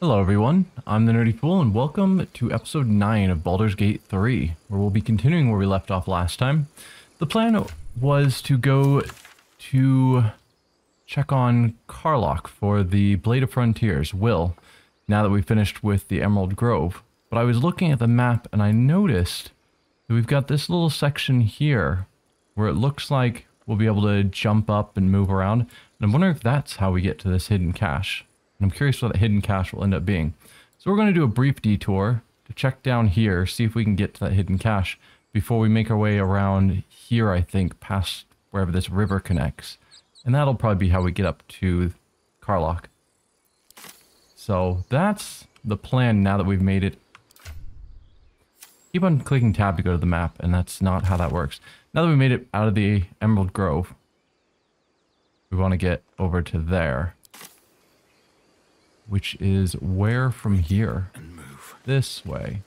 Hello everyone, I'm the Nerdy Fool and welcome to episode 9 of Baldur's Gate 3, where we'll be continuing where we left off last time. The plan was to go to check on Karlach for the Blade of Frontiers, Will, now that we finished with the Emerald Grove. But I was looking at the map and I noticed that we've got this little section here where it looks like we'll be able to jump up and move around. And I'm wondering if that's how we get to this hidden cache. And I'm curious what that hidden cache will end up being. So we're going to do a brief detour to check down here, see if we can get to that hidden cache before we make our way around here, I think, past wherever this river connects. And that'll probably be how we get up to Karlach. So that's the plan now that we've made it. Keep on clicking tab to go to the map, and that's not how that works. Now that we made it out of the Emerald Grove, we want to get over to there. Which is where from here? And move. This way.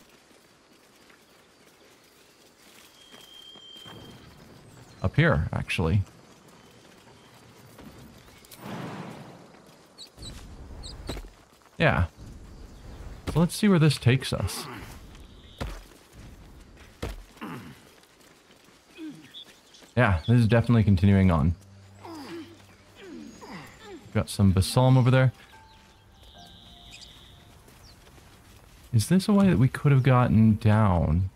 Up here, actually. Yeah. So let's see where this takes us. Yeah, this is definitely continuing on. Got some Basalm over there. Is this a way that we could have gotten down?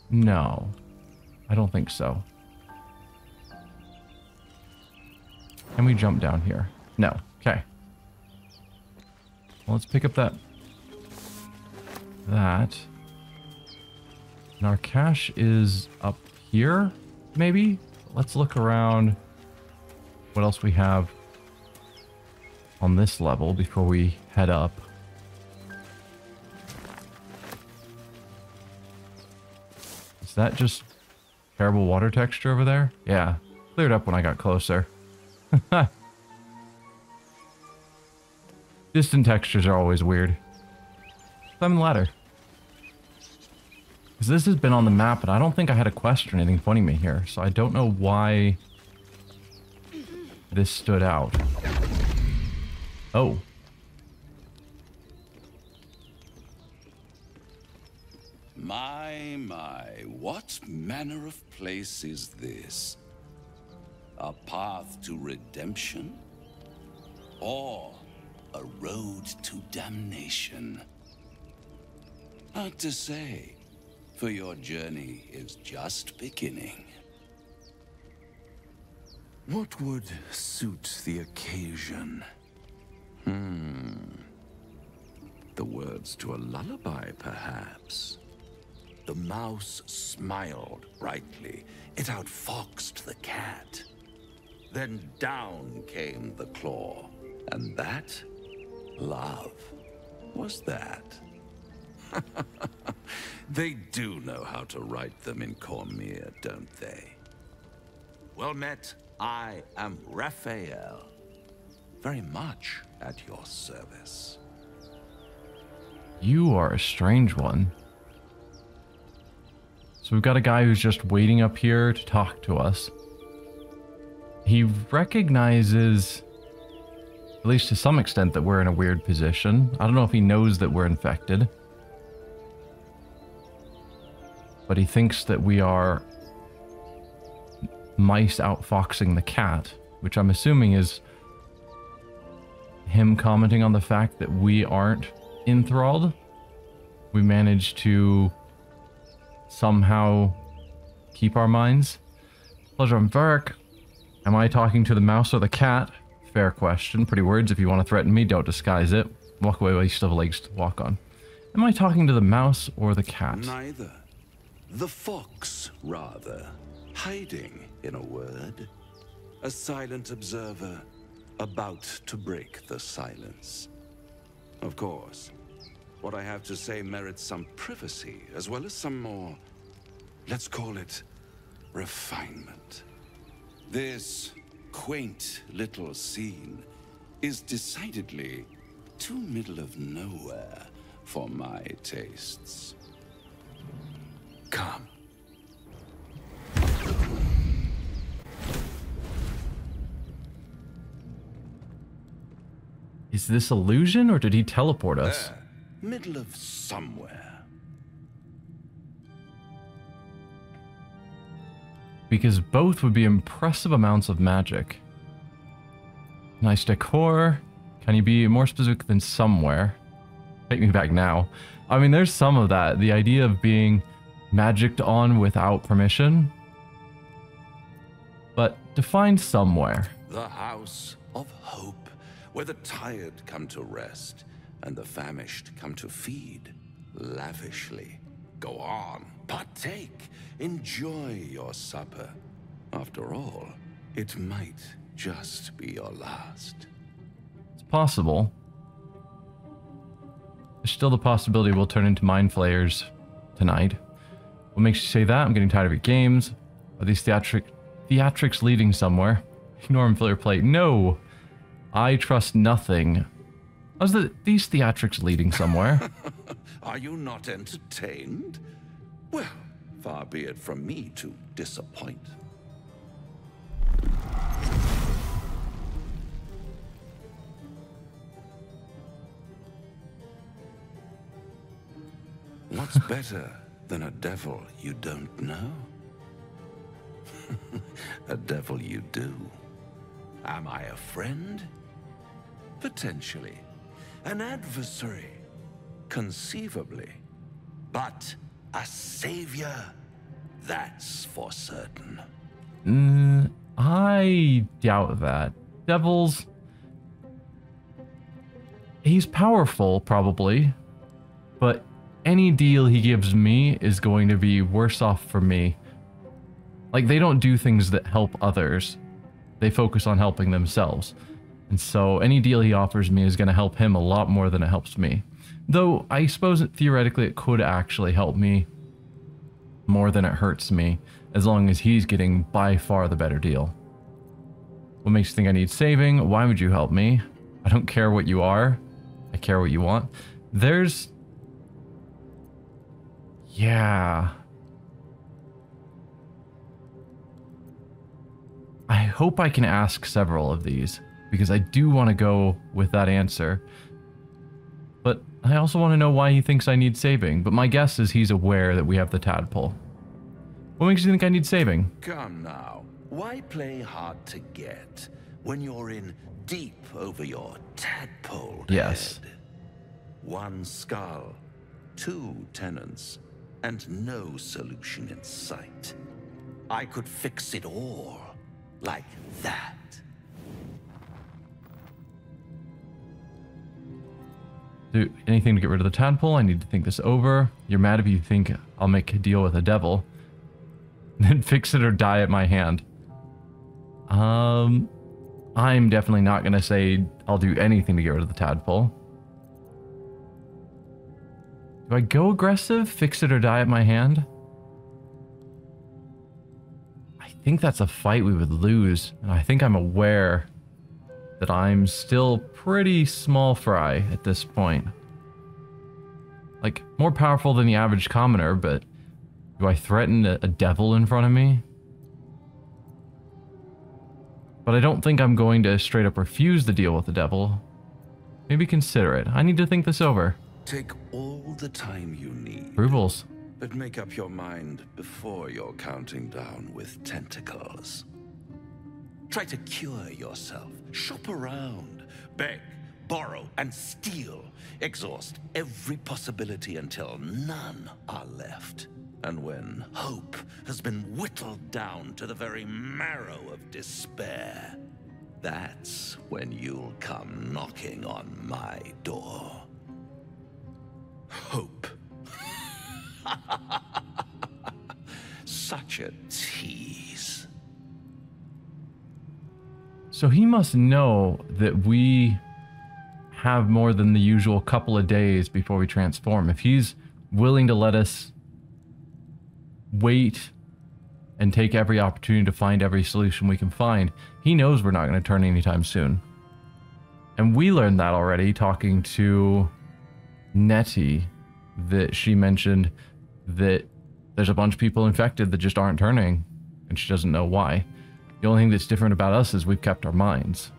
No. I don't think so. Can we jump down here? No. Okay. Well, let's pick up that. And our cache is up here, maybe? Let's look around what else we have on this level before we head up. Is that just terrible water texture over there? Yeah, cleared up when I got closer. Distant textures are always weird. Climb the ladder. Because this has been on the map, and I don't think I had a quest or anything pointing me here, so I don't know why this stood out. Oh. My, what manner of place is this? A path to redemption? Or a road to damnation? Hard to say, for your journey is just beginning. What would suit the occasion? The words to a lullaby, perhaps. The mouse smiled brightly. It outfoxed the cat. Then down came the claw. And that? Love. Was that? They do know how to write them in Cormier, don't they? Well met, I am Raphael. Very much at your service. You are a strange one. So we've got a guy who's just waiting up here to talk to us. He recognizes, at least to some extent, that we're in a weird position. I don't know if he knows that we're infected. But he thinks that we are mice outfoxing the cat, which I'm assuming is him commenting on the fact that we aren't enthralled. We managed to somehow keep our minds. Pleasure, I'm Varric. Am I talking to the mouse or the cat? Fair question. Pretty words. If you want to threaten me, don't disguise it. Walk away while you still have legs to walk on. Am I talking to the mouse or the cat? Neither. The fox, rather. Hiding, in a word. A silent observer, about to break the silence. Of course, what I have to say merits some privacy, as well as some more, let's call it, refinement. This quaint little scene is decidedly too middle of nowhere for my tastes. Come. Is this illusion or did he teleport us? There, middle of somewhere. Because both would be impressive amounts of magic. Nice decor. Can you be more specific than somewhere? Take me back now. I mean, there's some of that. The idea of being magicked on without permission. But define somewhere. The house of hope, where the tired come to rest and the famished come to feed lavishly. Go on, partake, enjoy your supper. After all, it might just be your last. It's possible. There's still the possibility we'll turn into mind flayers tonight. What makes you say that? I'm getting tired of your games. Are these theatrics leading somewhere? Ignore and fill your plate. No! I trust nothing. How's these theatrics leading somewhere? Are you not entertained? Well, far be it from me to disappoint. What's better than a devil you don't know? A devil you do. Am I a friend? Potentially. An adversary? Conceivably. But a savior? That's for certain. I doubt that. Devils... He's powerful, probably. But any deal he gives me is going to be worse off for me. Like, they don't do things that help others. They focus on helping themselves. And so any deal he offers me is going to help him a lot more than it helps me. Though, I suppose theoretically it could actually help me more than it hurts me, as long as he's getting by far the better deal. What makes you think I need saving? Why would you help me? I don't care what you are. I care what you want. There's... Yeah... I hope I can ask several of these, because I do want to go with that answer. But I also want to know why he thinks I need saving, but my guess is he's aware that we have the tadpole. What makes you think I need saving? Come now, why play hard to get when you're in deep over your tadpole Yes. head? One skull, two tenants, and no solution in sight. I could fix it all. Like that. Do anything to get rid of the tadpole? I need to think this over. You're mad if you think I'll make a deal with a devil. Then fix it or die at my hand. I'm definitely not going to say I'll do anything to get rid of the tadpole. Do I go aggressive? Fix it or die at my hand? I think that's a fight we would lose, and I think I'm aware that I'm still pretty small fry at this point. Like, more powerful than the average commoner, but do I threaten a devil in front of me? But I don't think I'm going to straight up refuse the deal with the devil. Maybe consider it. I need to think this over. Take all the time you need. Rubles. But make up your mind before you're counting down with tentacles. Try to cure yourself. Shop around. Beg, borrow, and steal. Exhaust every possibility until none are left. And when hope has been whittled down to the very marrow of despair, that's when you'll come knocking on my door. Hope. Such a tease. So he must know that we have more than the usual couple of days before we transform. If he's willing to let us wait and take every opportunity to find every solution we can find, he knows we're not going to turn anytime soon. And we learned that already talking to Nettie, that she mentioned that there's a bunch of people infected that just aren't turning, and she doesn't know why. The only thing that's different about us is we've kept our minds.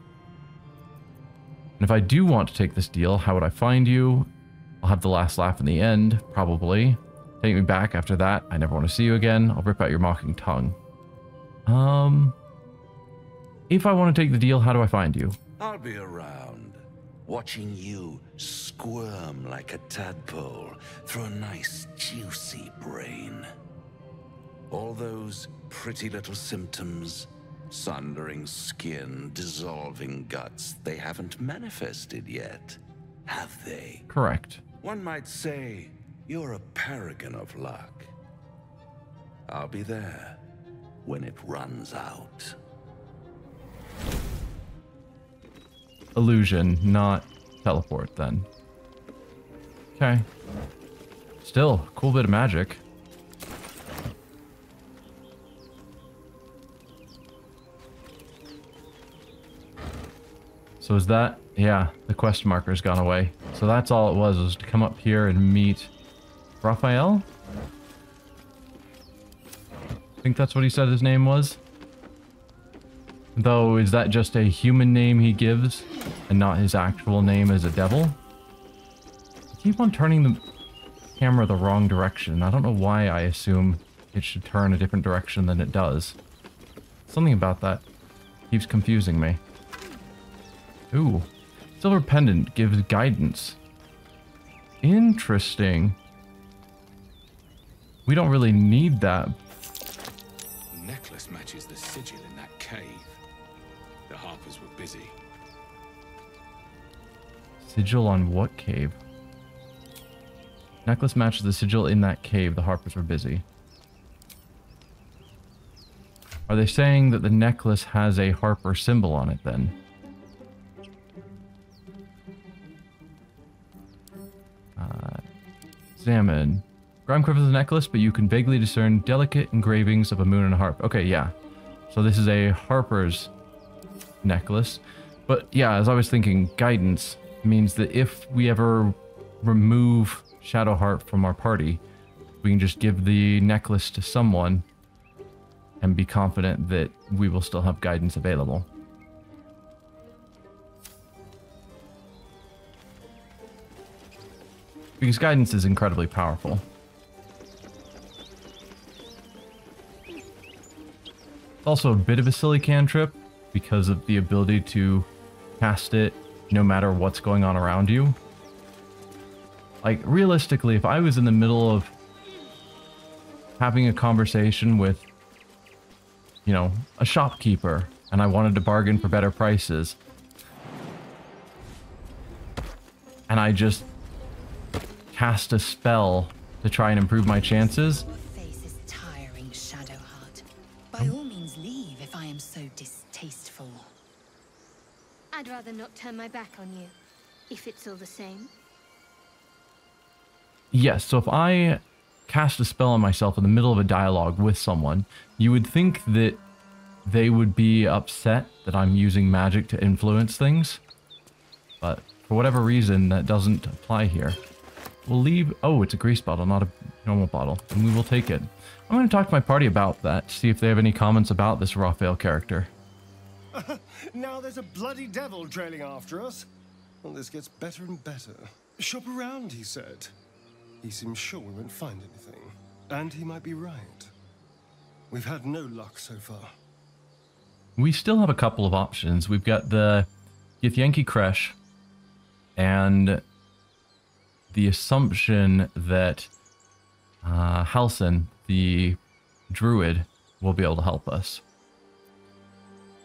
And if I do want to take this deal, how would I find you? I'll have the last laugh in the end, probably. Take me back after that. I never want to see you again. I'll rip out your mocking tongue. If I want to take the deal, how do I find you? I'll be around, watching you squirm like a tadpole through a nice, juicy brain. All those pretty little symptoms, sundering skin, dissolving guts, they haven't manifested yet, have they? Correct. One might say you're a paragon of luck. I'll be there when it runs out. Illusion, not teleport then. Okay. Still, cool bit of magic. So is that, yeah, the quest marker's gone away. So that's all it was to come up here and meet Raphael? I think that's what he said his name was. Though, is that just a human name he gives and not his actual name as a devil? I keep on turning the camera the wrong direction. I don't know why I assume it should turn a different direction than it does. Something about that keeps confusing me. Ooh. Silver pendant gives guidance. Interesting. We don't really need that. The necklace matches the sigil in that cave. The Harpers were busy. Sigil on what cave? Necklace matches the sigil in that cave. The Harpers were busy. Are they saying that the necklace has a Harper symbol on it then? Examine. Grimcliff is a necklace, but you can vaguely discern delicate engravings of a moon and a harp. Okay, yeah. So this is a Harper's necklace. But yeah, as I was thinking, guidance means that if we ever remove Shadowheart from our party, we can just give the necklace to someone and be confident that we will still have guidance available. Because guidance is incredibly powerful. It's also a bit of a silly cantrip because of the ability to cast it no matter what's going on around you. Like, realistically, if I was in the middle of having a conversation with, you know, a shopkeeper and I wanted to bargain for better prices, and I just cast a spell to try and improve my chances. Your face is tiring, Shadowheart. By all means leave if I am so distasteful. I'd rather not turn my back on you, if it's all the same. Yes, so if I cast a spell on myself in the middle of a dialogue with someone, you would think that they would be upset that I'm using magic to influence things. But for whatever reason, that doesn't apply here. We'll leave... Oh, it's a grease bottle, not a normal bottle. And we will take it. I'm going to talk to my party about that, see if they have any comments about this Raphael character. Now there's a bloody devil trailing after us. Well, this gets better and better. Shop around, he said. He seems sure we won't find anything. And he might be right. We've had no luck so far. We still have a couple of options. We've got the Githyanki Kresh and the assumption that Halsin, the druid, will be able to help us.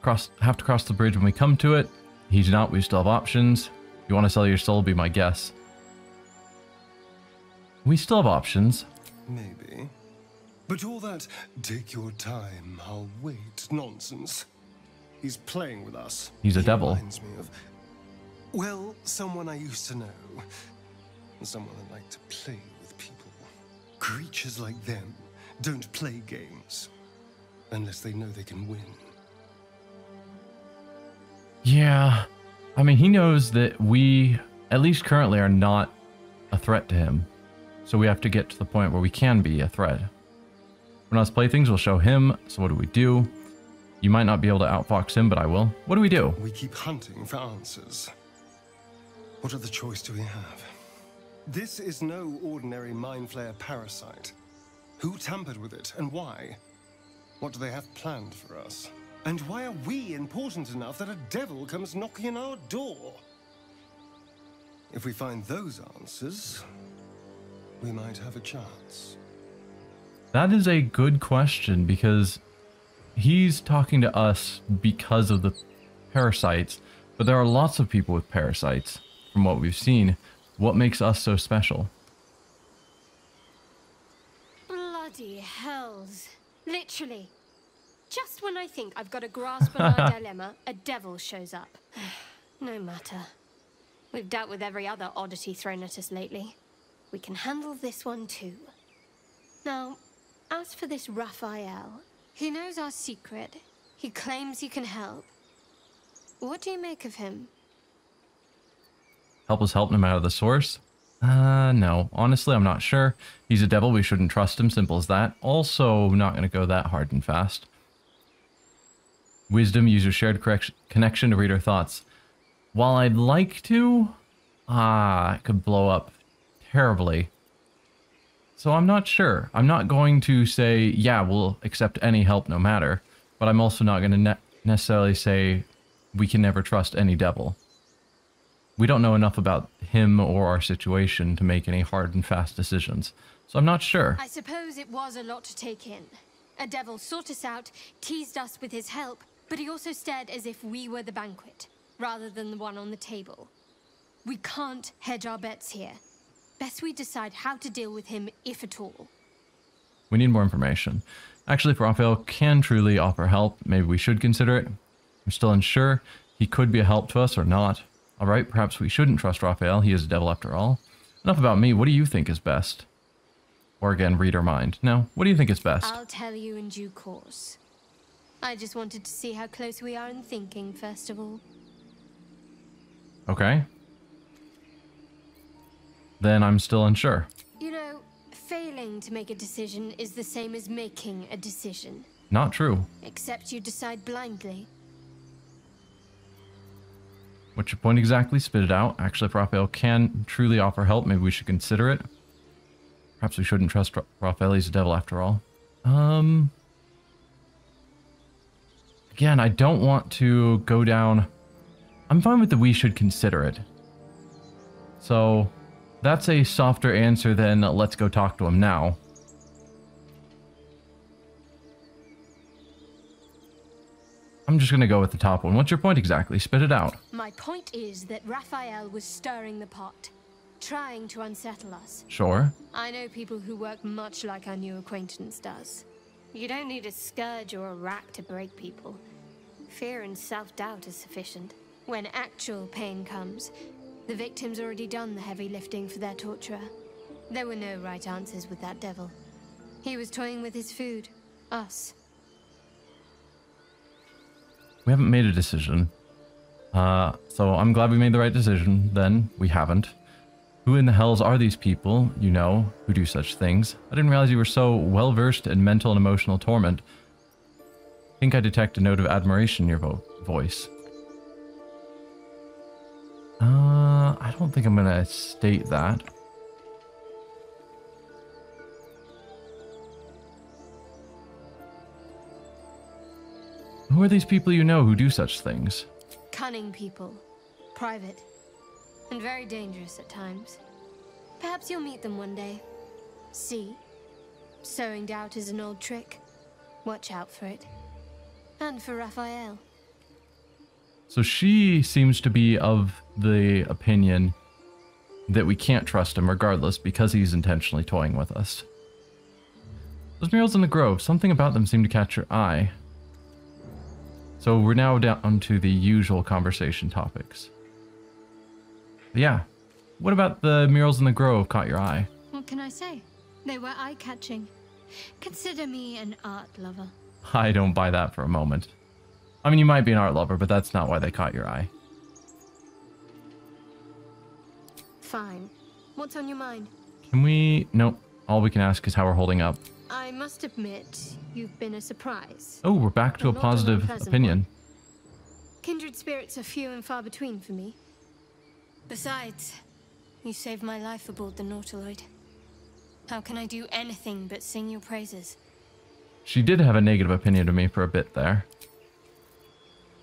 Have to cross the bridge when we come to it. He's not. We still have options. If you want to sell your soul, be my guess. We still have options. Maybe. But all that, take your time, I'll wait, nonsense. He's playing with us. He's a devil. Reminds me of, well, someone I used to know. Someone that liked to play with people. Creatures like them don't play games unless they know they can win. Yeah. I mean, he knows that we, at least currently, are not a threat to him. So we have to get to the point where we can be a threat. When us play things, we'll show him. So what do? You might not be able to outfox him, but I will. What do? We keep hunting for answers. What other choice do we have? This is no ordinary mind flayer parasite. Who tampered with it, and why? What do they have planned for us? And why are we important enough that a devil comes knocking on our door? If we find those answers, we might have a chance. That is a good question, because he's talking to us because of the parasites, but there are lots of people with parasites, from what we've seen. What makes us so special? Bloody hells. Literally. Just when I think I've got a grasp on our dilemma, a devil shows up. No matter. We've dealt with every other oddity thrown at us lately. We can handle this one too. Now, as for this Raphael, he knows our secret. He claims he can help. What do you make of him? Help us help no matter the source? No. Honestly, I'm not sure. He's a devil, we shouldn't trust him, simple as that. Also, not going to go that hard and fast. Wisdom, use your shared connection to read our thoughts. While I'd like to, it could blow up terribly. So I'm not sure. I'm not going to say, yeah, we'll accept any help no matter. But I'm also not going to necessarily say we can never trust any devil. We don't know enough about him or our situation to make any hard and fast decisions. So I'm not sure. I suppose it was a lot to take in. A devil sought us out, teased us with his help, but he also stared as if we were the banquet, rather than the one on the table. We can't hedge our bets here. Best we decide how to deal with him, if at all. We need more information. Actually, if Raphael can truly offer help, maybe we should consider it. I'm still unsure. He could be a help to us or not. Alright, perhaps we shouldn't trust Raphael. He is a devil after all. Enough about me. What do you think is best? Or again, read our mind. No, what do you think is best? I'll tell you in due course. I just wanted to see how close we are in thinking, first of all. Okay. Then I'm still unsure. You know, failing to make a decision is the same as making a decision. Not true. Except you decide blindly. What's your point exactly? Spit it out. Actually, if Raphael can truly offer help, maybe we should consider it. Perhaps we shouldn't trust Raphael. He's a devil after all. Again, I don't want to go down... I'm fine with the we should consider it. So, that's a softer answer than let's go talk to him now. I'm just going to go with the top one. What's your point exactly? Spit it out. My point is that Raphael was stirring the pot, trying to unsettle us. Sure. I know people who work much like our new acquaintance does. You don't need a scourge or a rack to break people. Fear and self-doubt is sufficient. When actual pain comes, the victim's already done the heavy lifting for their torturer. There were no right answers with that devil. He was toying with his food. Us. We haven't made a decision. So I'm glad we made the right decision, then. We haven't. Who in the hells are these people, you know, who do such things? I didn't realize you were so well-versed in mental and emotional torment. I think I detect a note of admiration in your voice. I don't think I'm gonna state that. Who are these people you know who do such things? Cunning people. Private. And very dangerous at times. Perhaps you'll meet them one day. See? Sowing doubt is an old trick. Watch out for it. And for Raphael. So she seems to be of the opinion that we can't trust him regardless because he's intentionally toying with us. Those murals in the grove, something about them seemed to catch your eye. So we're now down to the usual conversation topics. But yeah, what about the murals in the grove caught your eye? What can I say? They were eye-catching. Consider me an art lover. I don't buy that for a moment. I mean, you might be an art lover, but that's not why they caught your eye. Fine. What's on your mind? Can we... Nope. All we can ask is how we're holding up. I must admit, you've been a surprise. Oh, we're back to a Not an positive unpleasant opinion. one. Kindred spirits are few and far between for me. Besides, you saved my life aboard the Nautiloid. How can I do anything but sing your praises? She did have a negative opinion of me for a bit there.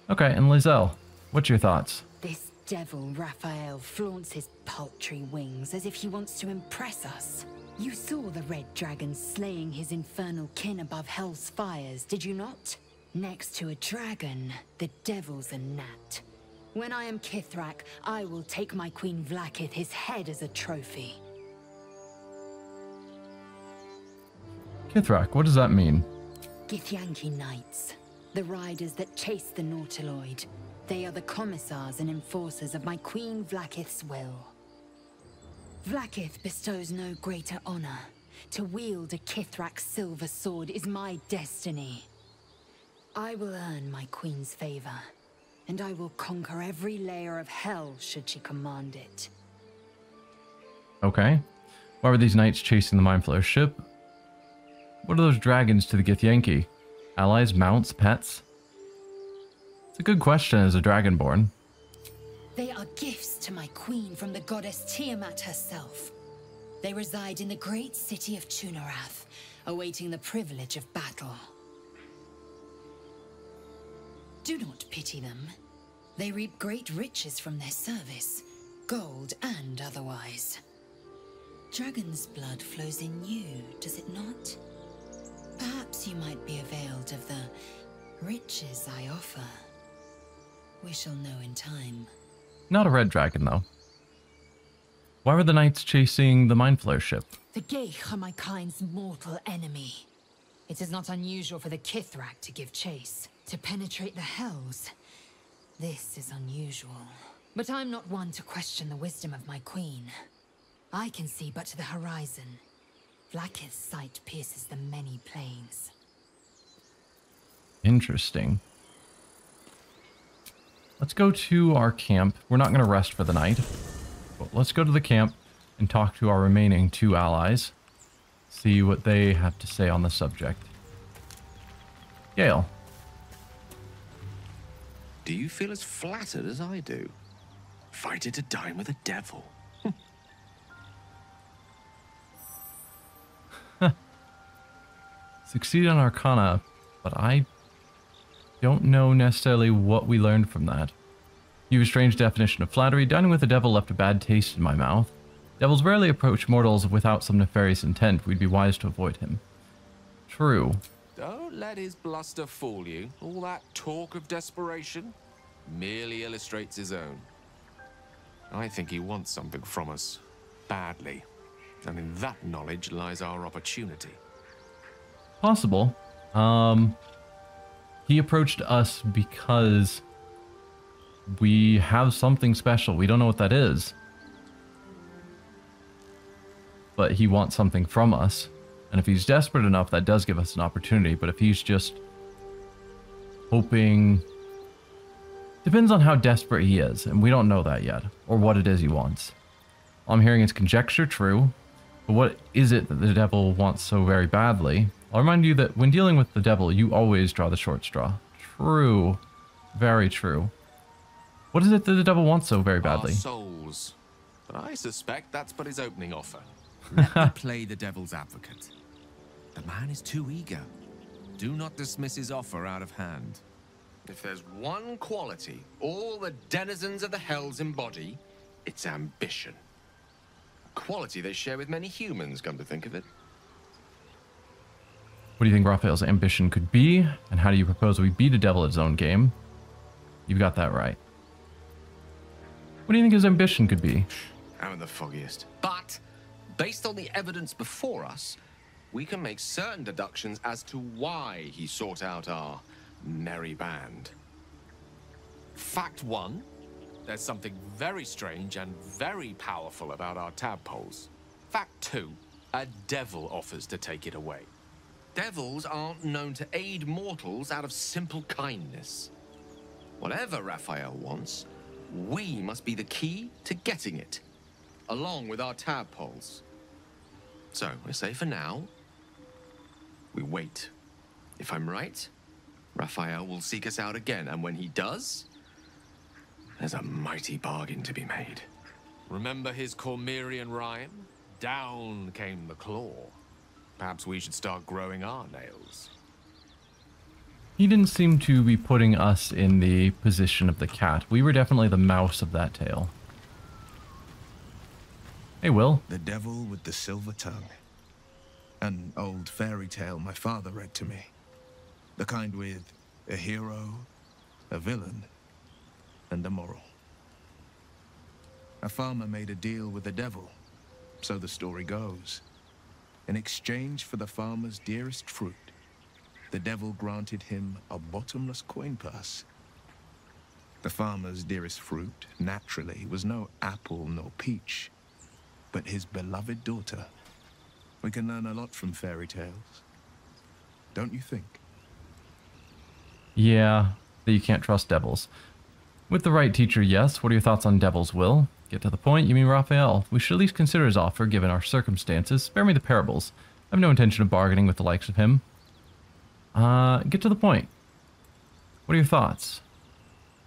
Okay, and Lizelle, what's your thoughts? This devil Raphael flaunts his paltry wings as if he wants to impress us. You saw the red dragon slaying his infernal kin above hell's fires, did you not? Next to a dragon, the devil's a gnat. When I am Kithrak, I will take my Queen Vlaakith his head as a trophy. Kithrak, what does that mean? Githyanki Knights, the riders that chase the Nautiloid. They are the commissars and enforcers of my Queen Vlaakith's will. Vlaakith bestows no greater honor. To wield a Kithrak silver sword is my destiny. I will earn my Queen's favor, and I will conquer every layer of hell should she command it. Okay. Why were these knights chasing the Mind Flayer ship? What are those dragons to the Githyanki? Allies, mounts, pets? It's a good question as a dragonborn. They are gifts to my queen from the goddess Tiamat herself. They reside in the great city of Tunarath, awaiting the privilege of battle. Do not pity them. They reap great riches from their service, gold and otherwise. Dragon's blood flows in you, does it not? Perhaps you might be availed of the riches I offer. We shall know in time. Not a red dragon, though. Why were the knights chasing the Mind Flayer ship? The Geich are my kind's mortal enemy. It is not unusual for the Kithrak to give chase, to penetrate the hells. This is unusual. But I'm not one to question the wisdom of my queen. I can see but to the horizon. Vlaakith's sight pierces the many planes. Interesting. Let's go to our camp. We're not going to rest for the night. But let's go to the camp and talk to our remaining 2 allies. See what they have to say on the subject. Gale. Do you feel as flattered as I do? Fighting to dine with a devil. Succeed on Arcana, but I don't know necessarily what we learned from that. You have a strange definition of flattery. Dining with the devil left a bad taste in my mouth. Devils rarely approach mortals without some nefarious intent. We'd be wise to avoid him. True. Don't let his bluster fool you. All that talk of desperation merely illustrates his own. I think he wants something from us, badly. And in that knowledge lies our opportunity. Possible. He approached us because we have something special. We don't know what that is. But he wants something from us. And if he's desperate enough, that does give us an opportunity. But if he's just hoping... Depends on how desperate he is, and we don't know that yet. Or what it is he wants. All I'm hearing is conjecture, true. But what is it that the devil wants so very badly? I'll remind you that when dealing with the devil, you always draw the short straw. True. Very true. What is it that the devil wants so very badly? Our souls. But I suspect that's but his opening offer. Let me play the devil's advocate. The man is too eager. Do not dismiss his offer out of hand. If there's one quality all the denizens of the hells embody, it's ambition. A quality they share with many humans, come to think of it. What do you think Raphael's ambition could be? And how do you propose we beat a devil at his own game? You've got that right. What do you think his ambition could be? I'm the foggiest. But, based on the evidence before us, we can make certain deductions as to why he sought out our merry band. Fact 1, there's something very strange and very powerful about our tadpoles. Fact 2, a devil offers to take it away. Devils aren't known to aid mortals out of simple kindness. Whatever Raphael wants, we must be the key to getting it, along with our tadpoles. So, I say for now, we wait. If I'm right, Raphael will seek us out again, and when he does, there's a mighty bargain to be made. Remember his Cormyrean rhyme? Down came the claw. Perhaps we should start growing our nails. He didn't seem to be putting us in the position of the cat. We were definitely the mouse of that tale. Hey, Will. The devil with the silver tongue. An old fairy tale my father read to me. The kind with a hero, a villain, and a moral. A farmer made a deal with the devil, so the story goes. In exchange for the farmer's dearest fruit, the devil granted him a bottomless coin purse. The farmer's dearest fruit, naturally, was no apple nor peach, but his beloved daughter. We can learn a lot from fairy tales, don't you think? Yeah, that you can't trust devils. With the right teacher, yes. What are your thoughts on devils, Will? Get to the point, you mean Raphael. We should at least consider his offer, given our circumstances. Spare me the parables. I have no intention of bargaining with the likes of him. Get to the point. What are your thoughts?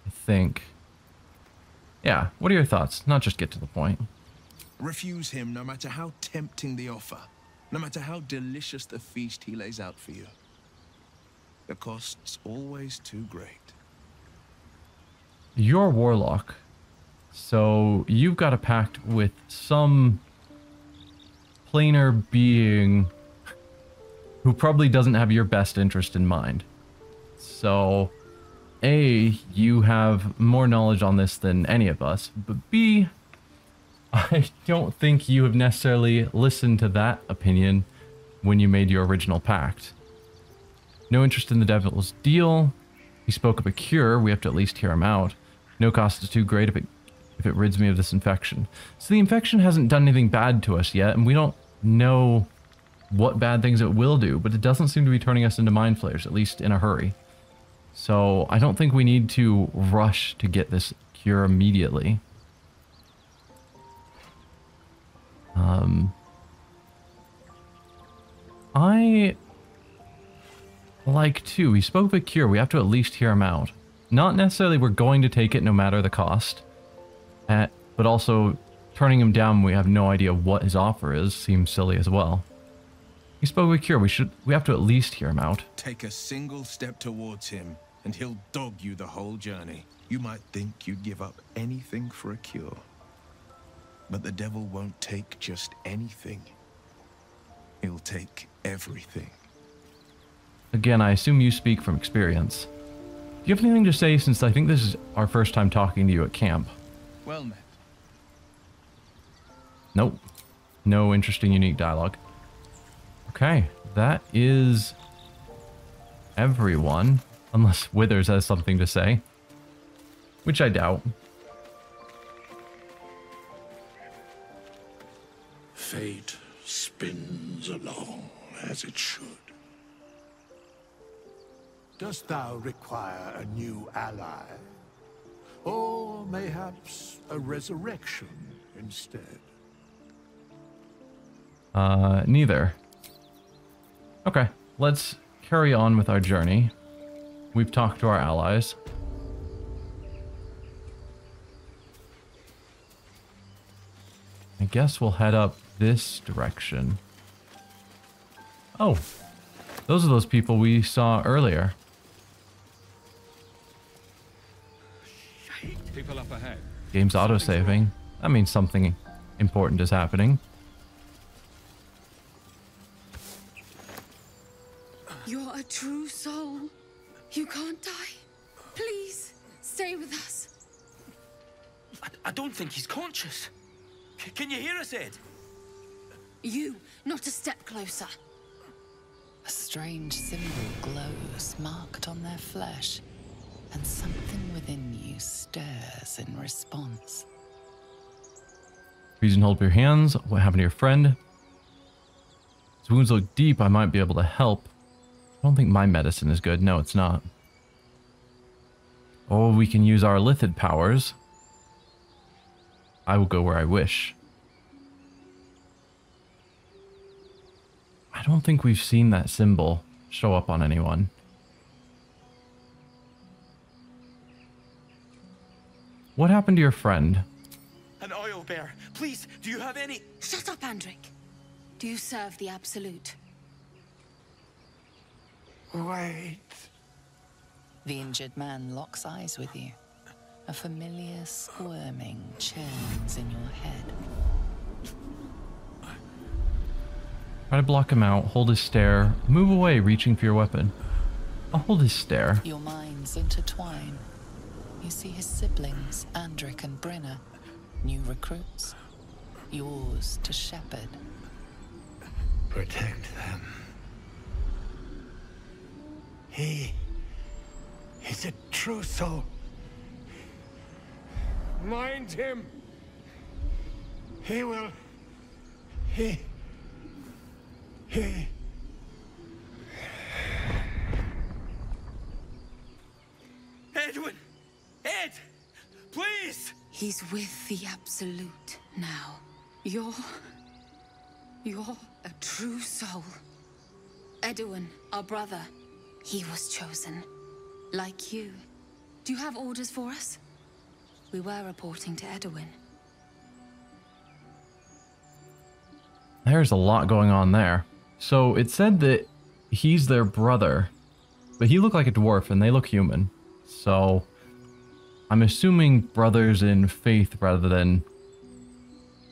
I think... Yeah, what are your thoughts? Not just get to the point. Refuse him no matter how tempting the offer, no matter how delicious the feast he lays out for you. The cost's always too great. You're a warlock, so you've got a pact with some planar being who probably doesn't have your best interest in mind. So, A, you have more knowledge on this than any of us, but B, I don't think you have necessarily listened to that opinion when you made your original pact. No interest in the devil's deal. He spoke of a cure. We have to at least hear him out. No cost is too great if it rids me of this infection. So the infection hasn't done anything bad to us yet, and we don't know what bad things it will do, but it doesn't seem to be turning us into mind flayers, at least in a hurry. So I don't think we need to rush to get this cure immediately. I like too. He spoke of a cure. We have to at least hear him out. Not necessarily we're going to take it no matter the cost, but also turning him down when we have no idea what his offer is seems silly as well. He spoke of a cure. We have to at least hear him out. Take a single step towards him, and he'll dog you the whole journey. You might think you'd give up anything for a cure. But the devil won't take just anything. He'll take everything. Again, I assume you speak from experience. Do you have anything to say, since I think this is our first time talking to you at camp? Well met. Nope. No interesting, unique dialogue. Okay, that is everyone. Unless Withers has something to say. Which I doubt. Fate spins along as it should. Dost thou require a new ally? Or mayhaps a resurrection instead? Neither. Okay, let's carry on with our journey. We've talked to our allies. I guess we'll head up this direction. Oh, those are those people we saw earlier. People up ahead. Game's autosaving. That means something important is happening. You're a true soul. You can't die. Please, stay with us. I don't think he's conscious. Can you hear us, Ed? You, not a step closer. A strange symbol glows, marked on their flesh, and something within you stirs in response. Freeze and hold your hands. What happened to your friend? His wounds look deep. I might be able to help. I don't think my medicine is good. No, it's not. Oh, we can use our lithid powers. I will go where I wish. I don't think we've seen that symbol show up on anyone. What happened to your friend? An oil bear. Please, do you have any... Shut up, Andric. Do you serve the Absolute? Wait. The injured man locks eyes with you. A familiar squirming churns in your head. Try to block him out, hold his stare, move away, reaching for your weapon. I'll hold his stare. Your minds intertwine. You see his siblings, Andric and Brenna, new recruits. Yours to shepherd. Protect them. He is a true soul. Mind him. He will. He. Edwin! Ed! Please! He's with the Absolute now. You're a true soul. Edwin, our brother, he was chosen. Like you. Do you have orders for us? We were reporting to Edwin. There's a lot going on there. So it said that he's their brother, but he looked like a dwarf and they look human. So I'm assuming brothers in faith rather than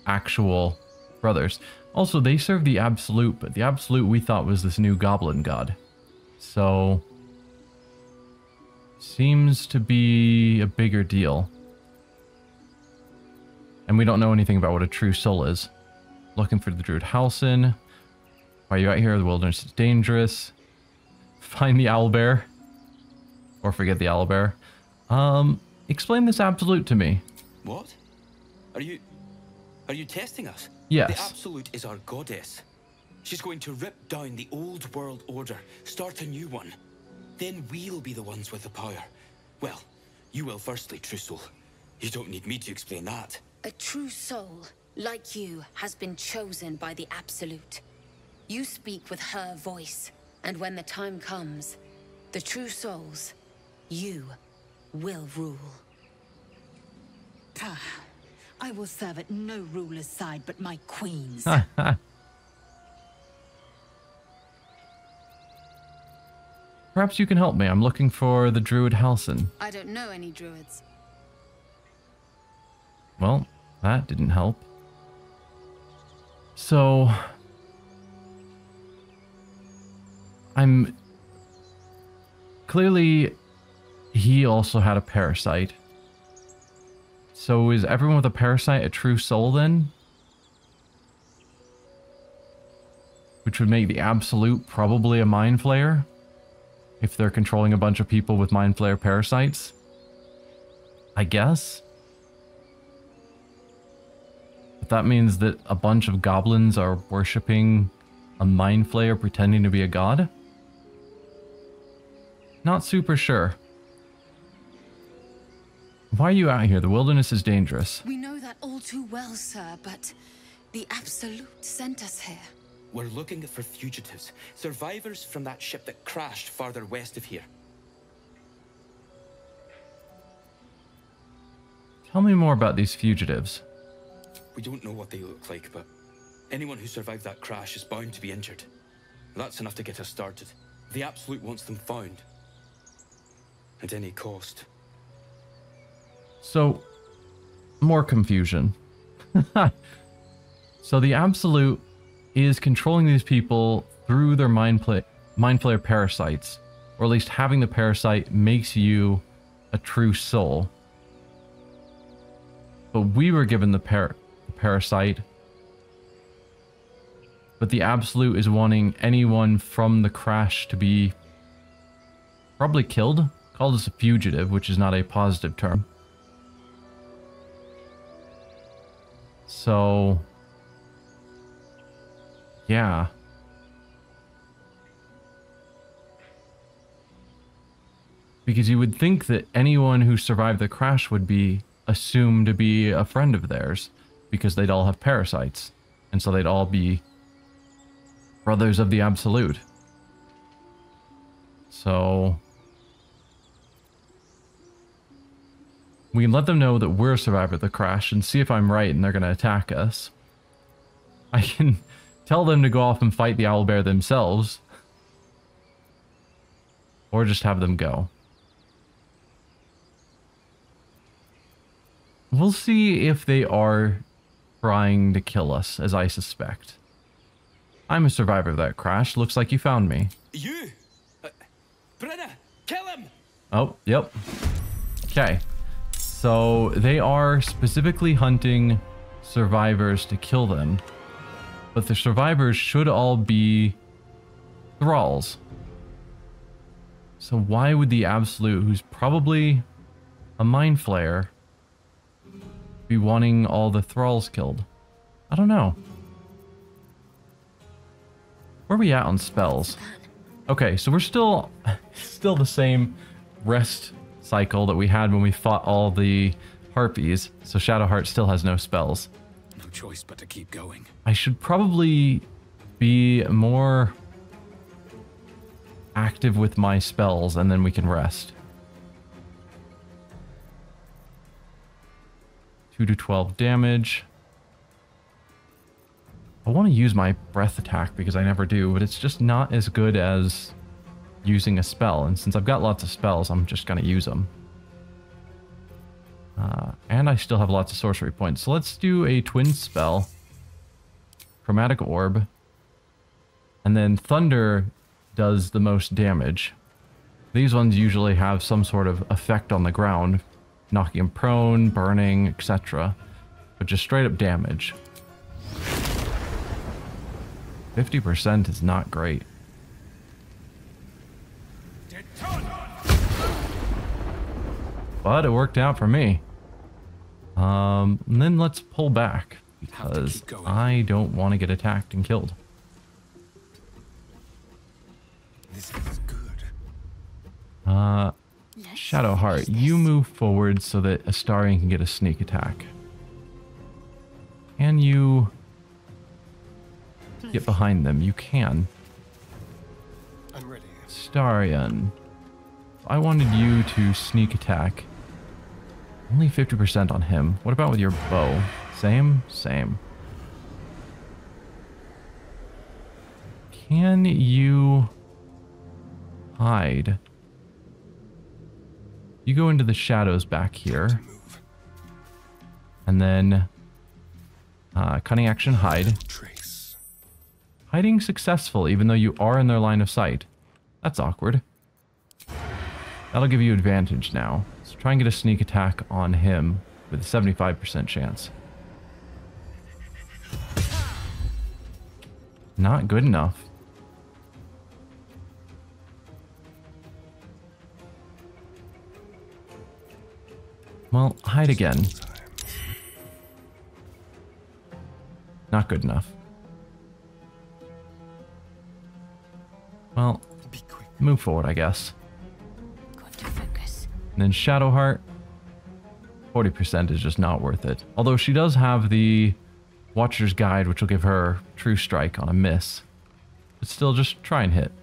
actual brothers. Also, they serve the Absolute, but the Absolute we thought was this new goblin god. So seems to be a bigger deal. And we don't know anything about what a true soul is. Looking for the Druid Halsin. Why are you out here? The wilderness is dangerous. Find the owlbear. Or forget the owlbear. Explain this Absolute to me. What? Are you testing us? Yes. The Absolute is our goddess. She's going to rip down the old world order, start a new one. Then we'll be the ones with the power. Well, you will firstly, true soul. You don't need me to explain that. A true soul, like you, has been chosen by the Absolute. You speak with her voice, and when the time comes, the true souls, you will rule. I will serve at no ruler's side but my queen's. Perhaps you can help me. I'm looking for the Druid Halsin. I don't know any druids. Well, that didn't help. So I'm clearly he also had a parasite. So is everyone with a parasite a true soul then? Which would make the Absolute probably a mind flayer if they're controlling a bunch of people with mind flayer parasites. I guess. But that means that a bunch of goblins are worshipping a mind flayer pretending to be a god? Not super sure. Why are you out here? The wilderness is dangerous. We know that all too well, sir, but the Absolute sent us here. We're looking for fugitives, survivors from that ship that crashed farther west of here. Tell me more about these fugitives. We don't know what they look like, but anyone who survived that crash is bound to be injured. That's enough to get us started. The Absolute wants them found. At any cost. So, more confusion. So the Absolute is controlling these people through their mind flayer parasites, or at least having the parasite makes you a true soul. But we were given the parasite, but the Absolute is wanting anyone from the crash to be probably killed, called as a fugitive, which is not a positive term. So yeah. Because you would think that anyone who survived the crash would be assumed to be a friend of theirs, because they'd all have parasites, and so they'd all be brothers of the Absolute. So We can let them know that we're a survivor of the crash and see if I'm right and they're going to attack us. I can tell them to go off and fight the owlbear themselves. Or just have them go. We'll see if they are trying to kill us, as I suspect. I'm a survivor of that crash. Looks like you found me. You? Brenna, kill him! Oh, yep. Okay. So they are specifically hunting survivors to kill them. But the survivors should all be thralls. So why would the Absolute, who's probably a mind flayer, be wanting all the thralls killed? I don't know. Where are we at on spells? Okay, so we're still the same rest cycle that we had when we fought all the harpies. So Shadowheart still has no spells. No choice but to keep going. I should probably be more active with my spells and then we can rest. 2 to 12 damage. I want to use my breath attack because I never do, but it's just not as good as using a spell. And since I've got lots of spells, I'm just going to use them. And I still have lots of sorcery points. So let's do a twin spell. Chromatic Orb. And then Thunder does the most damage. These ones usually have some sort of effect on the ground. Knocking him prone, burning, etc. But just straight up damage. 50% is not great. But it worked out for me. And then let's pull back because I don't want to get attacked and killed. This is good. Shadowheart, you move forward so that Astarion can get a sneak attack. Can you get behind them? You can. I'm ready. Astarion, I wanted you to sneak attack. Only 50% on him. What about with your bow? Same? Same. Can you hide? You go into the shadows back here. And then cunning action, hide. Hiding successful even though you are in their line of sight. That's awkward. That'll give you advantage now. So try and get a sneak attack on him with a 75% chance. Not good enough. Well, hide again. Not good enough. Well, move forward, I guess. And then Shadowheart, 40% is just not worth it. Although she does have the Watcher's Guide, which will give her True Strike on a miss. But still, just try and hit.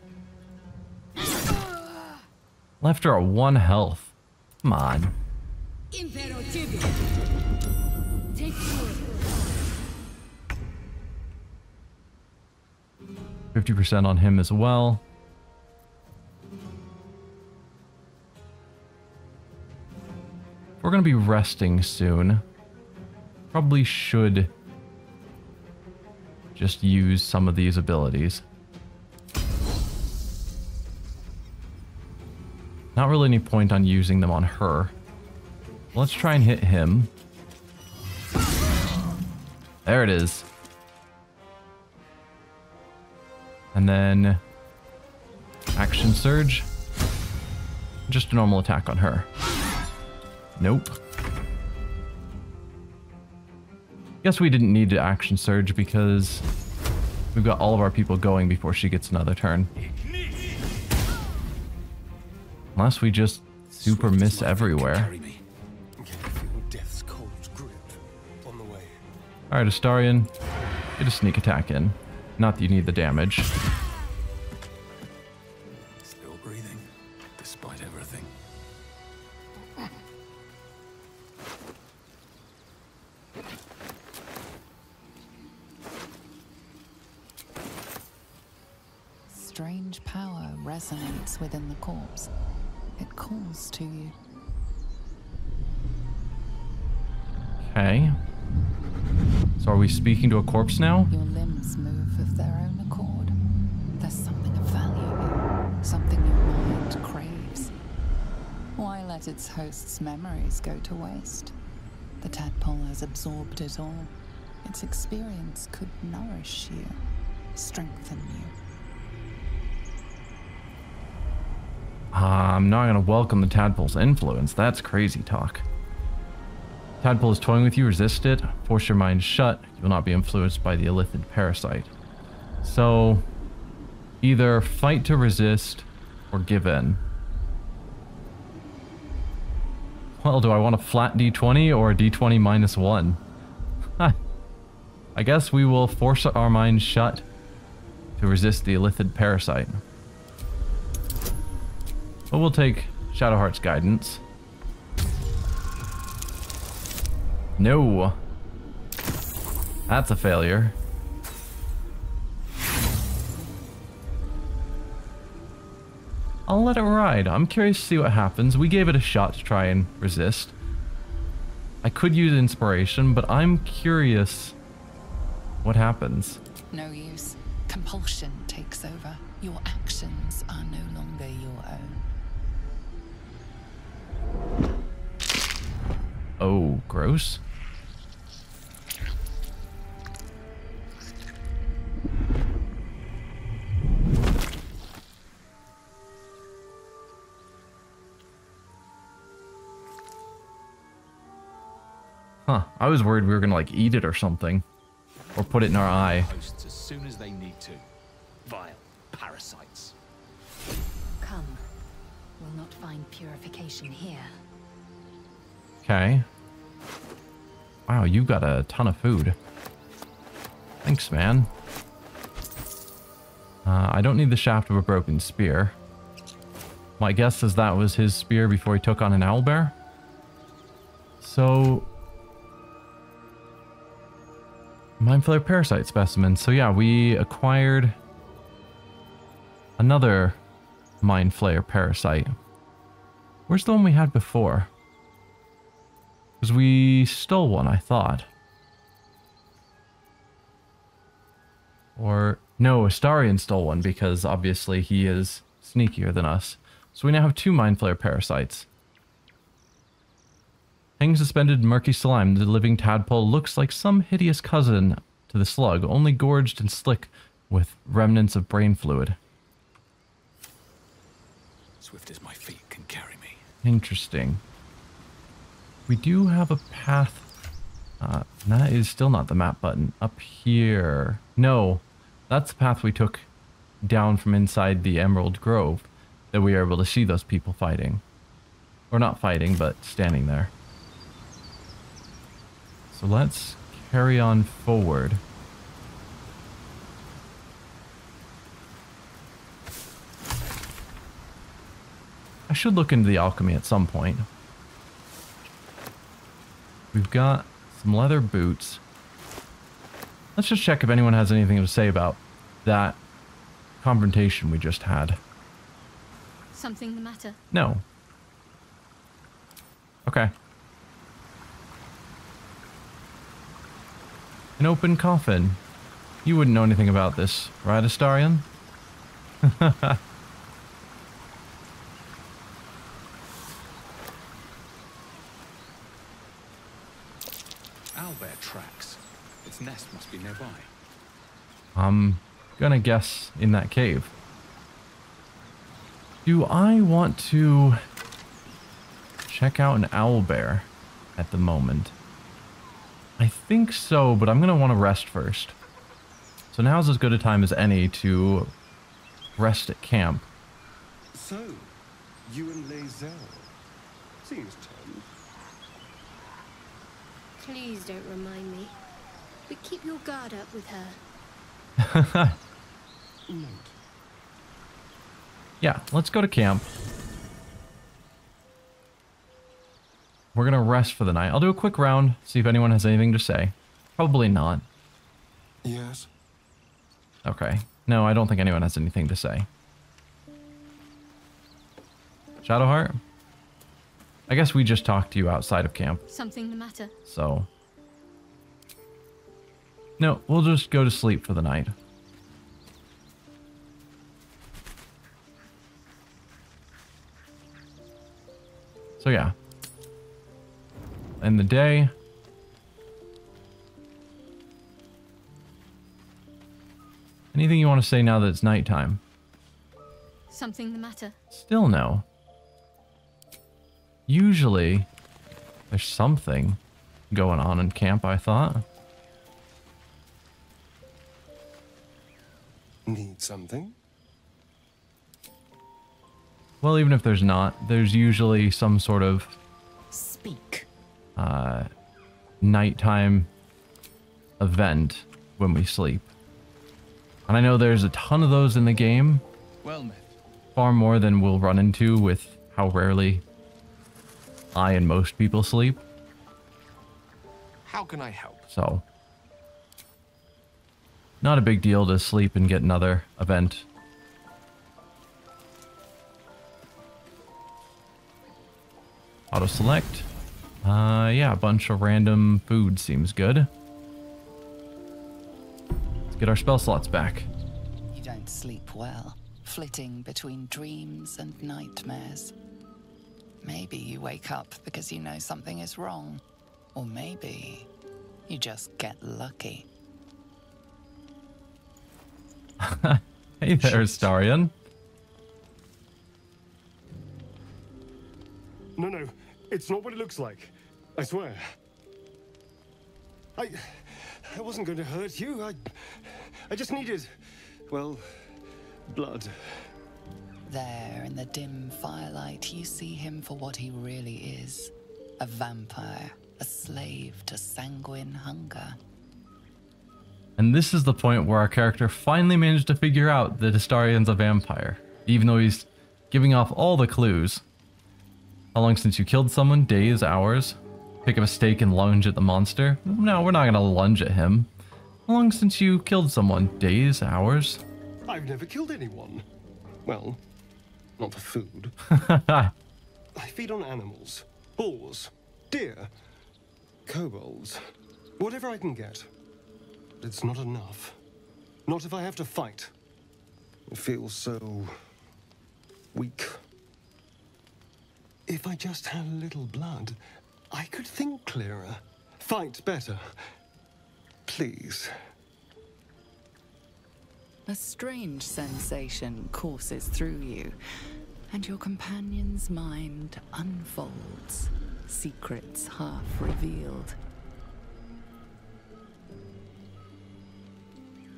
Left her at 1 health. Come on. 50% on him as well. We're going to be resting soon. Probably should just use some of these abilities. Not really any point on using them on her. Let's try and hit him. There it is. And then action surge. Just a normal attack on her. Nope. Guess we didn't need to action surge because we've got all of our people going before she gets another turn. Unless we just super miss everywhere. Alright, Astarion, get a sneak attack in. Not that you need the damage. Still breathing, despite everything. strange power resonates within the corpse. It calls to you. Okay. So are we speaking to a corpse now? Your limbs move of their own accord. There's something of value here, something your mind craves. Why let its host's memories go to waste? The tadpole has absorbed it all. Its experience could nourish you, strengthen you. I'm not going to welcome the tadpole's influence. That's crazy talk. Tadpole is toying with you. Resist it. Force your mind shut. You will not be influenced by the illithid parasite. So, either fight to resist or give in. Well, do I want a flat d20 or a d20 minus 1? I guess we will force our minds shut to resist the illithid parasite. But we'll take Shadowheart's guidance. No. That's a failure. I'll let it ride. I'm curious to see what happens. We gave it a shot to try and resist. I could use inspiration, but I'm curious what happens. No use. Compulsion takes over. Your actions are no longer your own. Oh, gross. Huh, I was worried we were gonna like eat it or something. Or put it in our eye. Hosts as soon as they need to. Vile parasites. Come. We'll not find purification here. Okay. Wow, you got a ton of food. Thanks, man. I don't need the shaft of a broken spear. My guess is that was his spear before he took on an owlbear. So... Mind flayer parasite specimen. So yeah, we acquired another mind flayer parasite. Where's the one we had before? Because we stole one, I thought. Or, no, Astarion stole one because obviously he is sneakier than us. So we now have 2 mind flayer parasites. Hanging suspended in murky slime, the living tadpole looks like some hideous cousin to the slug, only gorged and slick with remnants of brain fluid. Swift as my feet can carry me. Interesting. We do have a path. That is still not the map button. Up here. No, that's the path we took down from inside the Emerald Grove that we are able to see those people fighting. Or not fighting, but standing there. So let's carry on forward. I should look into the alchemy at some point. We've got some leather boots. Let's just check if anyone has anything to say about that confrontation we just had. Something the matter? No. Okay. An open coffin. You wouldn't know anything about this, right, Astarion? Owlbear tracks. Its nest must be nearby. I'm gonna guess in that cave. Do I want to check out an owlbear at the moment? I think so, but I'm gonna want to rest first. So now's as good a time as any to rest at camp. So, you and Lae'zel. Seems tense. Please don't remind me. But keep your guard up with her. Yeah, let's go to camp. We're gonna rest for the night. I'll do a quick round, see if anyone has anything to say. Probably not. Yes. Okay. No, I don't think anyone has anything to say. Shadowheart? I guess we just talked to you outside of camp. Something the matter? So. No, we'll just go to sleep for the night. So yeah. In the day. Anything you want to say now that it's nighttime? Something the matter? Still no. Usually, there's something going on in camp, I thought. Need something? Well, even if there's not, there's usually some sort of Speak. nighttime event when we sleep. And I know there's a ton of those in the game. Well met. Far more than we'll run into with how rarely I and most people sleep. How can I help? So, not a big deal to sleep and get another event. Auto select. Yeah, a bunch of random food seems good. Let's get our spell slots back. You don't sleep well, flitting between dreams and nightmares. Maybe you wake up because you know something is wrong. Or maybe you just get lucky. Hey there, Astarion. No, it's not what it looks like. I swear. I wasn't going to hurt you. I just needed, well, blood. There in the dim firelight, you see him for what he really is. A vampire, a slave to sanguine hunger. And this is the point where our character finally managed to figure out that Astarion's a vampire, even though he's giving off all the clues. How long since you killed someone? Days? Hours? Pick up a stake and lunge at the monster? No, we're not gonna lunge at him. How long since you killed someone? Days? Hours? I've never killed anyone. Well, not for food. I feed on animals. Boars. Deer. Kobolds. Whatever I can get. But it's not enough. Not if I have to fight. It feels so weak. If I just had a little blood, I could think clearer. Fight better. Please. A strange sensation courses through you, and your companion's mind unfolds, secrets half revealed.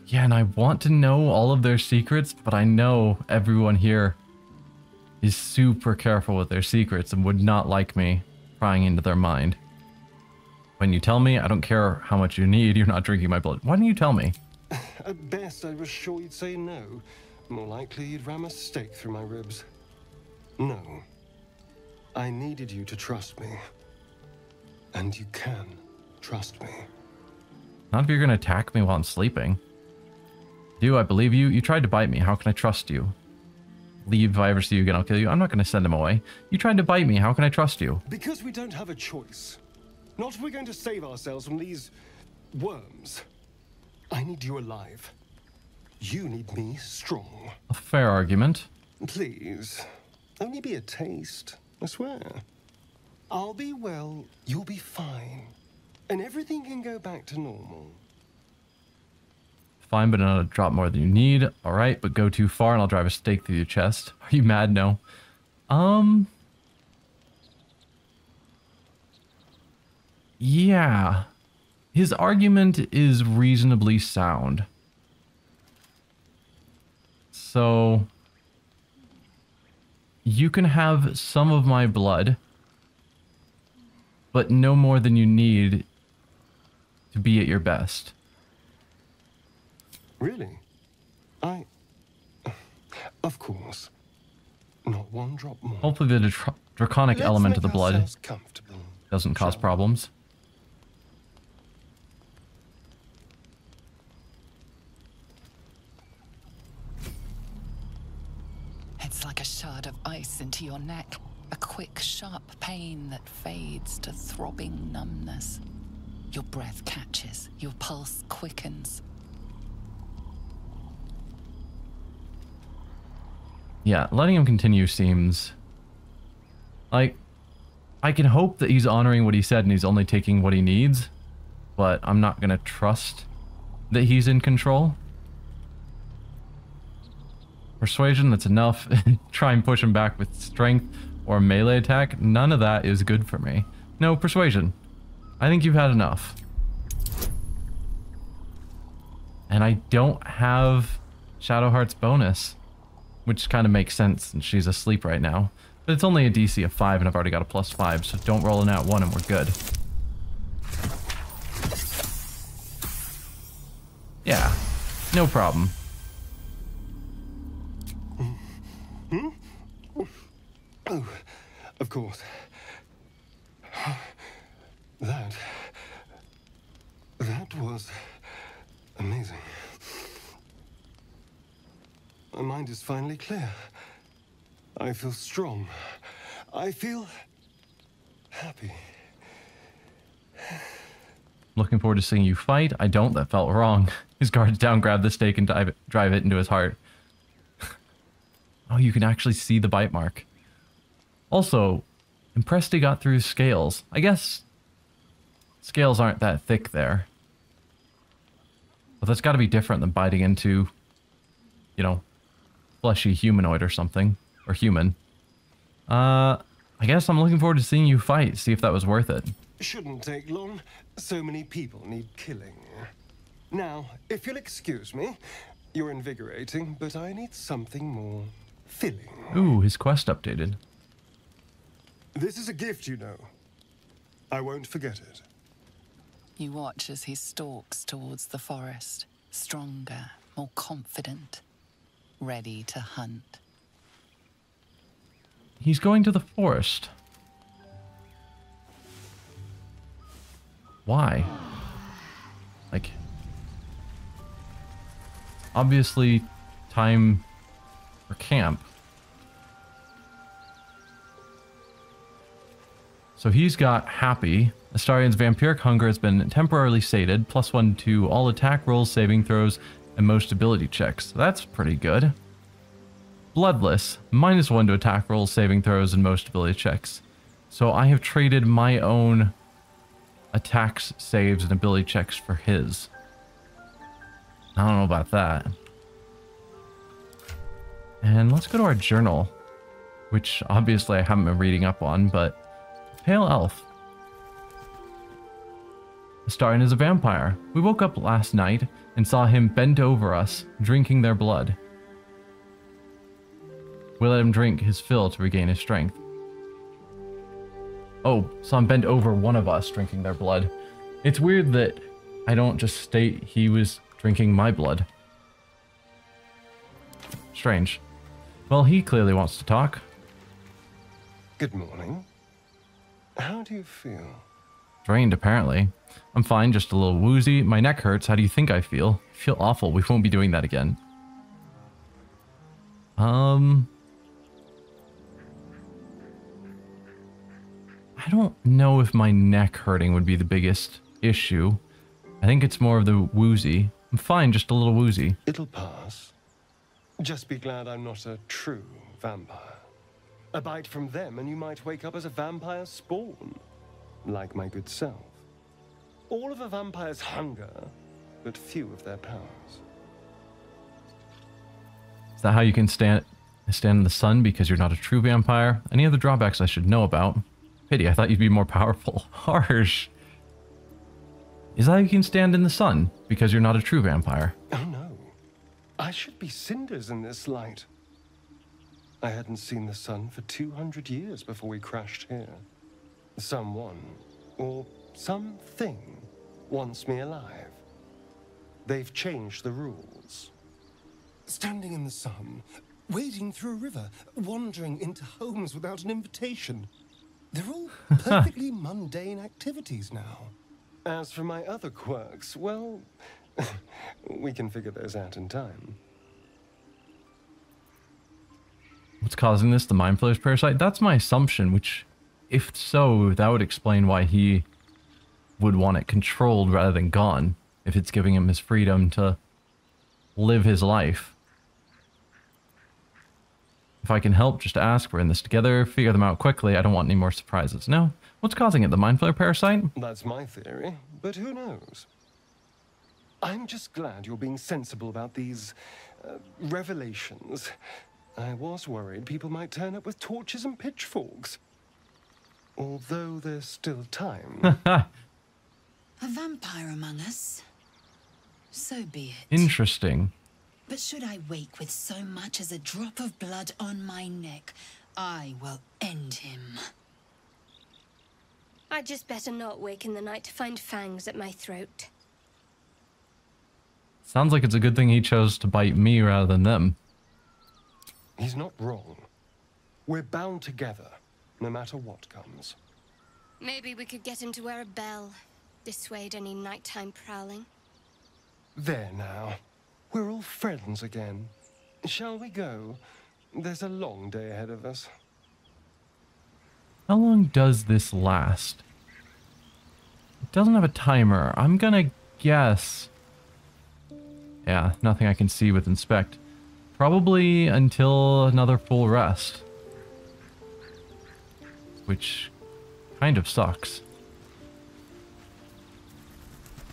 Yeah, and I want to know all of their secrets, but I know everyone here is super careful with their secrets and would not like me prying into their mind. When you tell me, I don't care how much you need, you're not drinking my blood. Why didn't you tell me? At best, I was sure you'd say no. More likely, you'd ram a stake through my ribs. No. I needed you to trust me. And you can trust me. Not if you're gonna attack me while I'm sleeping. Do I believe you? You tried to bite me. How can I trust you? Leave. If I ever see you again, I'll kill you. I'm not gonna send him away. You tried to bite me. How can I trust you? Because we don't have a choice. Not if we're going to save ourselves from these worms. I need you alive. You need me strong. A fair argument. Please. Only be a taste. I swear. I'll be well, you'll be fine. And everything can go back to normal. Fine, but not a drop more than you need. Alright, but go too far and I'll drive a stake through your chest. Are you mad? No. Yeah. His argument is reasonably sound. So, you can have some of my blood, but no more than you need to be at your best. Really? Of course. Not one drop more. Hopefully the draconic element of the blood comfortable, doesn't cause problems. It's like a shard of ice into your neck. A quick, sharp pain that fades to throbbing numbness. Your breath catches, your pulse quickens. Yeah, letting him continue seems like I can hope that he's honoring what he said and he's only taking what he needs, but I'm not going to trust that he's in control. Persuasion, that's enough. Try and push him back with strength or melee attack. None of that is good for me. No, persuasion. I think you've had enough. And I don't have Shadowheart's bonus, which kind of makes sense since she's asleep right now. But it's only a DC of 5 and I've already got a +5, so don't roll an @1 and we're good. Yeah, no problem. Oh, of course. That was amazing. My mind is finally clear. I feel strong. I feel happy. Looking forward to seeing you fight. I don't. That felt wrong. His guards down, grab the stake, and drive it into his heart. Oh, you can actually see the bite mark. Also, impressed he got through his scales. I guess scales aren't that thick there. But that's got to be different than biting into, you know, fleshy humanoid or something. Or human. I guess I'm looking forward to seeing you fight. See if that was worth it. Shouldn't take long. So many people need killing. Now, if you'll excuse me, you're invigorating, but I need something more filling. Ooh, his quest updated. This is a gift, you know. I won't forget it. You watch as he stalks towards the forest, stronger, more confident, ready to hunt. He's going to the forest. Why? Like, obviously, time for camp. So he's got happy. Astarion's vampiric hunger has been temporarily sated. +1 to all attack rolls, saving throws, and most ability checks. That's pretty good. Bloodless, -1 to attack rolls, saving throws, and most ability checks. So I have traded my own attacks, saves, and ability checks for his. I don't know about that. And let's go to our journal, which obviously I haven't been reading up on, but Pale Elf. Astarion is a vampire. We woke up last night and saw him bent over us, drinking their blood. We let him drink his fill to regain his strength. Oh, saw him bent over one of us, drinking their blood. It's weird that I don't just state he was drinking my blood. Strange. Well, he clearly wants to talk. Good morning. How do you feel? Drained, apparently. I'm fine, just a little woozy. My neck hurts. How do you think I feel? I feel awful. We won't be doing that again. I don't know if my neck hurting would be the biggest issue. I think it's more of the woozy. I'm fine, just a little woozy. It'll pass. Just be glad I'm not a true vampire. A bite from them and you might wake up as a vampire spawn. Like my good self. All of a vampire's hunger, but few of their powers. Is that how you can stand in the sun because you're not a true vampire? Any other drawbacks I should know about? Pity, I thought you'd be more powerful. Harsh. Is that how you can stand in the sun because you're not a true vampire? Oh no. I should be cinders in this light. I hadn't seen the sun for 200 years before we crashed here. Someone, or something, wants me alive. They've changed the rules. Standing in the sun, wading through a river, wandering into homes without an invitation. They're all perfectly mundane activities now. As for my other quirks, well, we can figure those out in time. What's causing this? The Mind Flayer's parasite? That's my assumption, which, if so, that would explain why he would want it controlled rather than gone, if it's giving him his freedom to live his life. If I can help, just ask. We're in this together. Figure them out quickly. I don't want any more surprises. No? What's causing it? The Mind Flayer parasite? That's my theory, but who knows? I'm just glad you're being sensible about these revelations. I was worried people might turn up with torches and pitchforks. Although there's still time. A vampire among us? So be it. Interesting. But should I wake with so much as a drop of blood on my neck, I will end him. I'd just better not wake in the night to find fangs at my throat. Sounds like it's a good thing he chose to bite me rather than them. He's not wrong. We're bound together, no matter what comes. Maybe we could get him to wear a bell. Dissuade any nighttime prowling. There now. We're all friends again. Shall we go? There's a long day ahead of us. How long does this last? It doesn't have a timer. I'm gonna guess. Yeah, nothing I can see with inspect. Probably until another full rest. Which kind of sucks.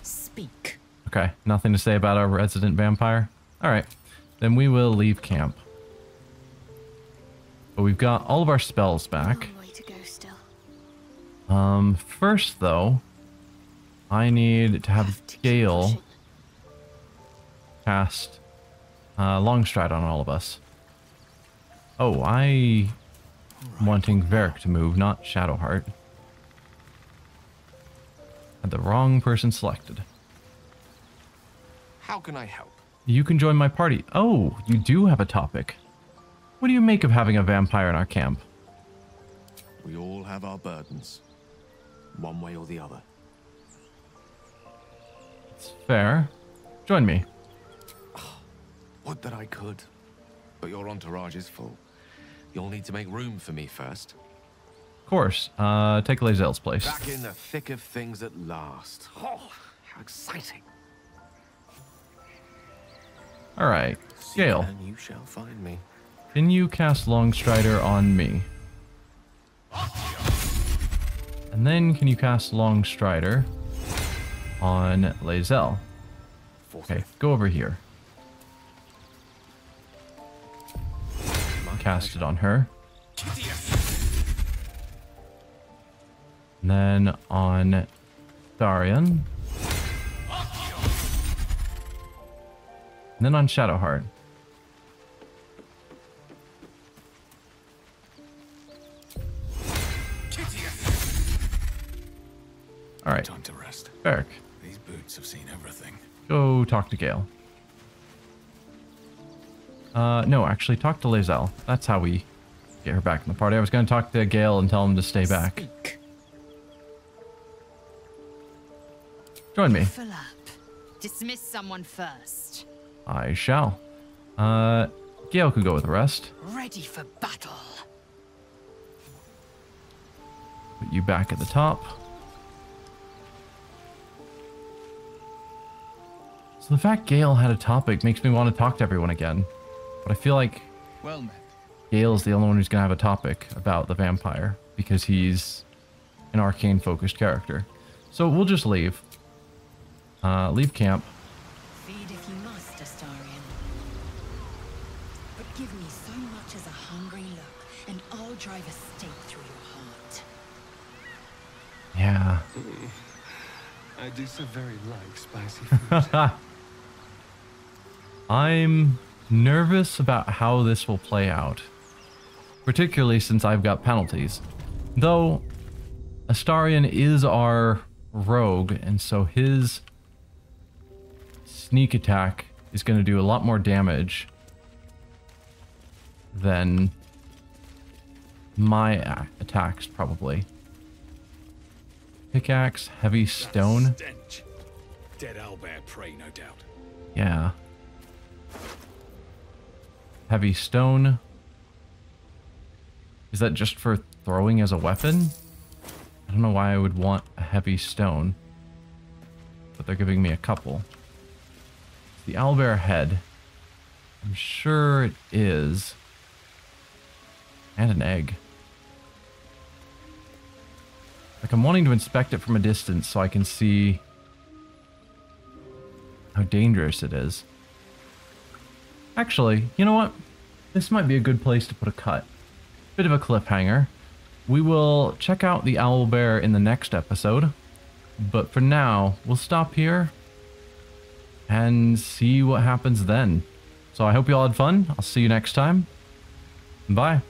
Speak. Okay, nothing to say about our resident vampire? Alright, then we will leave camp. But we've got all of our spells back. Long way to go still. First though, I need to have Gale cast Longstride on all of us. Oh, I'm wanting Varric to move, not Shadowheart. Had the wrong person selected. How can I help? You can join my party. Oh, you do have a topic. What do you make of having a vampire in our camp? We all have our burdens, one way or the other. It's fair. Join me. Would that I could, but your entourage is full. You'll need to make room for me first. Of course. Take Lae'zel's place. Back in the thick of things at last. Oh, how exciting. Alright, Gale. And you shall find me. Can you cast Longstrider on me? And then can you cast Longstrider on Lae'zel? Okay, go over here. Cast it on her. And then on Darian. And then on Shadowheart. Alright. Time to rest. Varric, These boots have seen everything. go talk to Gale. No, actually, talk to Lae'zel. That's how we get her back in the party. I was going to talk to Gale and tell him to stay back. Speak. Join me. Full up. Dismiss someone first. I shall. Gale could go with the rest. Ready for battle. Put you back at the top. So the fact Gale had a topic makes me want to talk to everyone again. But I feel like Well met. Gale's the only one who's going to have a topic about the vampire because he's an arcane-focused character. So we'll just leave. Leave camp. Feed if you must, Astarion. But give me so much as a hungry look, and I'll drive a stake through your heart. Yeah. I do so very like spicy food. I'm nervous about how this will play out. Particularly since I've got penalties. Though, Astarion is our rogue, and so his sneak attack is going to do a lot more damage than my attacks, probably. Pickaxe, heavy stone. Stench. Dead owlbear prey, no doubt. Yeah. Heavy stone. Is that just for throwing as a weapon? I don't know why I would want a heavy stone. But they're giving me a couple. The owlbear head. I'm sure it is. And an egg. Like, I'm wanting to inspect it from a distance so I can see how dangerous it is. Actually, you know what? This might be a good place to put a cut. Bit of a cliffhanger. We will check out the owlbear in the next episode. But for now, we'll stop here and see what happens then. So I hope you all had fun. I'll see you next time. Bye.